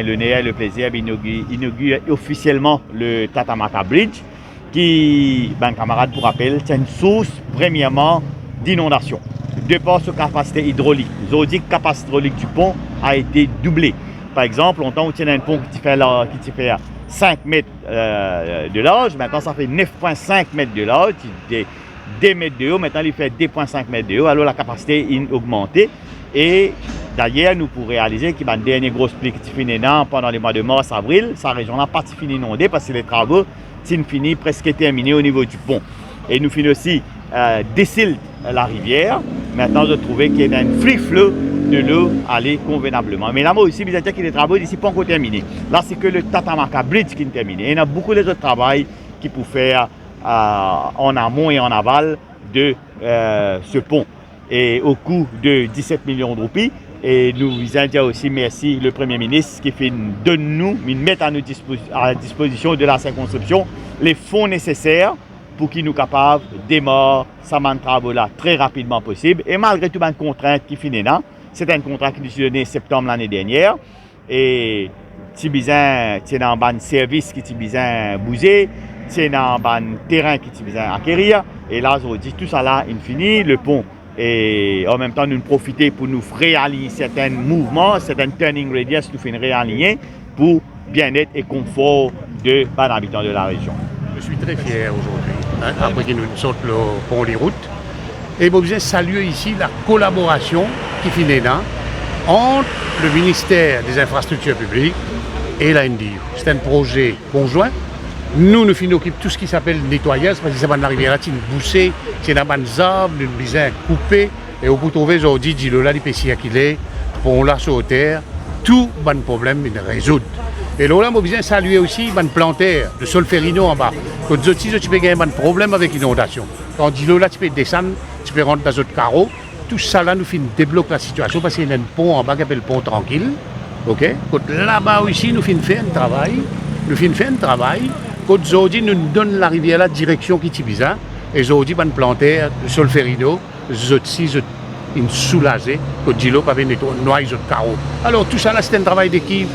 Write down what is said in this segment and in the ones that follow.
eu l'honneur et le plaisir d'inaugurer officiellement le Tatamaka Bridge, qui, ben, camarades, pour rappel, c'est une source, premièrement, d'inondation. De par sa capacité hydraulique. Nous dit que la capacité hydraulique du pont a été doublée. Par exemple, longtemps, on tenait un pont qui fait 5 mètres de large, maintenant ça fait 9,5 mètres de large, 2 mètres de haut, maintenant il fait 2,5 mètres de haut, alors la capacité a augmenté. Et d'ailleurs, nous pourrons réaliser qu'il y a une dernière grosse pluie qui finit pendant les mois de mars-avril, sa région n'a pas fini inondée parce que les travaux sont finis presque terminés au niveau du pont. Et nous finissons aussi descendre la rivière. Maintenant, je trouvais qu'il y a un free flow de l'eau aller convenablement. Mais là, moi aussi, je dire que les travaux d'ici pas encore terminés. Là, c'est que le Tatamaka Bridge qui est terminé. Il y a beaucoup d'autres travaux qui peuvent faire en amont et en aval de ce pont. Et au coût de 17 millions de roupies. Et nous voulons dire aussi merci le Premier ministre qui fait de nous, mettre à la disposition de la circonscription les fonds nécessaires pour qu'il nous capable de démarrer ces travaux-là très rapidement possible. Et malgré tout, une contrainte qui finit là, c'est un contrat qui nous a donné en septembre l'année dernière. Et c'est un ban service qui est besoin bouger, c'est un ban terrain qui est besoin acquérir. Et là, je vous dis, tout ça là, il finit, le pont. Et en même temps, nous profiter pour nous réaligner certains mouvements, certains turning radius, nous faire réaligner pour bien-être et confort de habitants de la région. Je suis très fier aujourd'hui, après que nous sortent le pont des routes. Et je voudrais saluer ici la collaboration qui finit là entre le ministère des Infrastructures publiques et la NDU. C'est un projet conjoint. Nous occupons de tout ce qui s'appelle nettoyage, parce que c'est pas de la rivière, c'est une boussée, c'est dans les arbres, une bisain coupée, et on peut trouver aujourd'hui, dis-le là, les péciers qu'il est, pour là sur terre, tout bon problème, il résoudre. Et là, on besoin saluer aussi les plantaires, le Solferino en bas. Quand tu peux gagner un problème avec l'inondation. Quand dis-le là, tu peux descendre, tu peux rentrer dans d'autres carreaux, tout ça là, nous débloquer la situation, parce qu'il y a un pont en bas qui s'appelle le pont tranquille. Ok? Là-bas aussi, nous faisons un travail. Quand aujourd'hui nous donne la rivière la direction qui est bizarre, et aujourd'hui ban planter le Solferino, aussi une soulagé, quand dit l'eau pas venir noyer les carreaux. Alors tout ça là c'est un travail d'équipe,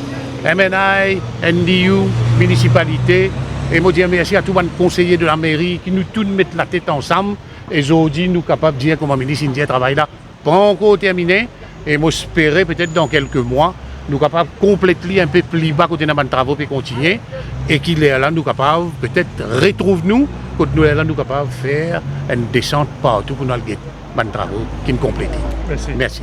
MNI, NDU, municipalité, et moi dire merci à tous les conseillers de la mairie qui nous tous mettent la tête ensemble, et aujourd'hui nous capables de dire comment ministre Indien travail là, pas encore terminé, et moi espérer peut-être dans quelques mois nous capables de compléter un peu plus bas côté dans les travaux et continuer et qu'il est là nous capables peut-être retrouve-nous quand nous est là nous capables de faire une descente partout pour nous les travaux qui nous complètent. Merci.